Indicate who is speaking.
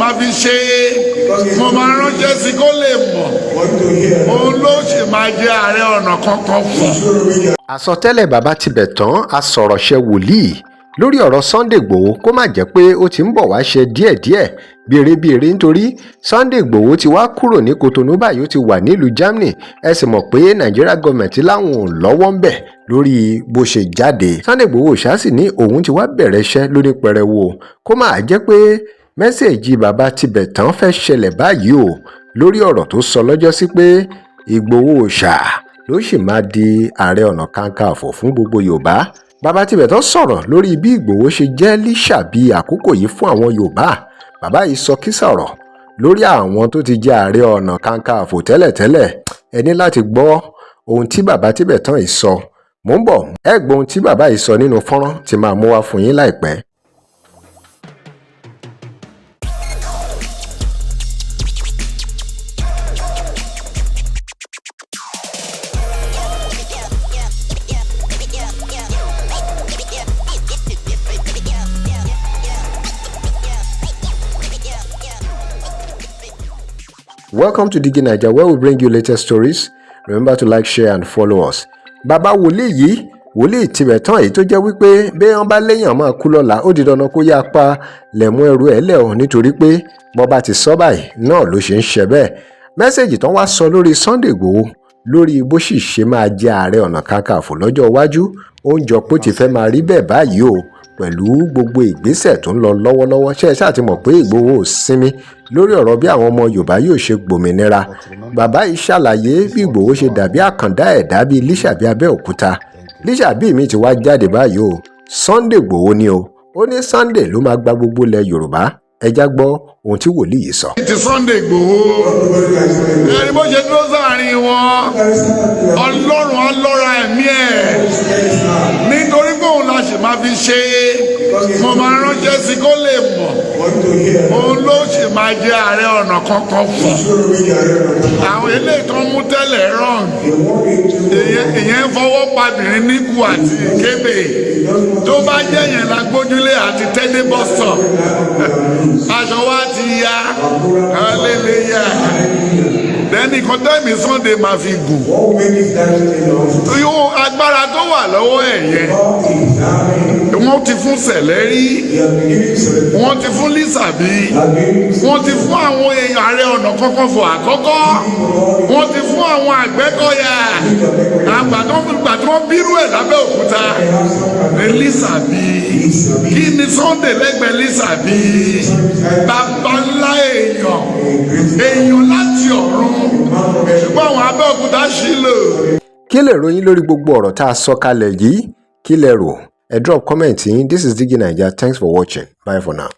Speaker 1: máa fi ṣe mo máa ránṣẹ́ sí kó lè mọ̀ òun ló ṣe máa jẹ́ Ààrẹ Ọ̀nà Kakanfò.
Speaker 2: Àsọtẹ́lẹ̀ bàbá Tibetan asọ̀rọ̀ṣẹ wòlíì lórí ọ̀rọ̀ Sunday Igboho kó má jẹ́ pé ó ti ń bọ̀ wá ṣe díẹ̀díẹ̀ bèrèbèrè nítorí Sunday Igboho ti wá kúrò ní Kotonu báyìí ó ti wà nílùú Germany. Ẹ sì mọ̀ pé Nigeria government láwọn ò lọ́wọ́ ń bẹ̀ lórí bó ṣe jáde. Sunday Igboho ṣáà sì ní òun ti wá bẹ̀rẹ̀ iṣẹ́ lórí pẹrẹwu kó má jẹ́ pé mẹ́sẹ̀ẹ̀jì bàbá Tibetan fẹ́ ṣẹlẹ̀ báyìí o lórí ọ̀rọ̀ tó sọ lọ́jọ́ sí pé Igboho ṣá ló sì máa di Ààrẹ Ọ̀nà Kakanfò fún gbogbo Yorùbá. Bàbá Tibetan sọ̀rọ̀ lórí bí Igboho ṣe jẹ́ LISABI àkókò yìí fún àwọn Yorùbá. Bàbá yìí sọ kí sọ̀rọ̀ lórí àwọn tó ti jẹ́ Ààrẹ Ọ̀nà Kakanfò tẹ́lẹ̀tẹ́lẹ̀. Ẹ ní láti gbọ́ ohun tí bàbá Tibetan yìí sọ. Mò ń bọ̀ ẹ gbọ́ ohun tí bàbá yìí sọ nínú fọ́nrán tí máa mú wá fún yín láìpẹ́. Welcome to DIGINAIJA, where we bring you latest stories. Remember to like, share and follow us. Bàbá wòlíì yìí, wòlíì Tibetan èyí tó jẹ́ wípé bí wọ́n bá léèyàn máa kú lọ́la ó di dandan kó yá pa lẹ̀mú ẹrù ẹ̀ lẹ̀ ọ́ nítorí pé bọ́ bá ti sọ báyìí náà ló ṣe ń ṣe bẹ́ẹ̀. Mẹ́sẹ̀jì tán wá sọ lórí Sunday Igboho lórí bó sì ṣe máa jẹ́ Ààrẹ Ọ̀nà Kakanfò lọ́jọ́ iwájú ó ń jọ pé ó ti fẹ́ máa rí bẹ́ẹ̀ báyìí o pẹ̀lú gbogbo ìgbésẹ̀ tó ń lọ lọ́wọ́lọ́wọ́. Ṣé ẹ ṣáà ti mọ̀ pé Igboho ò sinmi lórí ọ̀rọ̀ bí àwọn ọmọ Yorùbá yóò ṣe gbòmìnira. Bàbá yìí ṣàlàyé bí Igboho ṣe dàbí àkàndá ẹ̀dá bíi LISABI Abẹ́òkúta. LISABI mi ti wá jáde báyìí o. Sunday Igboho ni o. Ó ní Sunday ló máa gba gbogbo ilẹ̀ Yorùbá. Ẹja gbọ́ ohun tí wòlíì yìí sọ.
Speaker 1: ti Sunday Igboho ẹni bó ṣe dúró sáàrin wọn Ọlọ́run ọlọ́ra ẹ̀mí ẹ̀ nítorí pé òun la ṣe máa fi ṣe mo máa ránṣẹ́ sí kó lè mọ̀ òun ló ṣe máa jẹ́ Ààrẹ Ọ̀nà Kakanfò. Àwọn eléyìí tó ń mú tẹ́lẹ̀ rán ìyẹn fọwọ́ pabìnrin níkù àti kébè tó bá jẹ́ yẹn la gbójúlé àti tẹ́lẹ̀ bọ́sọ̀ aṣọ wa ti ya hallelujah lẹ́ni kan tẹ́mi Sunday máa fi gùn yóò agbára tó wà lọ́wọ́ ẹ̀ yẹn wọ́n ti fún Sẹ̀lẹ́rí wọ́n ti fún LISABI wọ́n ti fún àwọn Ààrẹ Ọ̀nà Kakanfò àkọ́kọ́ wọ́n ti fún àwọn Àgbẹ̀kọ̀yà àgbàdo bírú ẹ̀ lábẹ́òkúta ní LISABI kí ni Sunday lẹ́gbẹ̀ẹ́ LISABI bàbá ńlá èèyàn láti ọ̀run ṣùgbọ́n àwọn Abẹ́òkúta ṣì lò.
Speaker 2: Kí lè ròyìn lórí gbogbo ọ̀rọ̀ tá a sọ kalẹ̀ yìí? Kí lẹ rò? Ẹ drop comment yín. This is DIGINAIJA. Thanks for watching. Bye for now.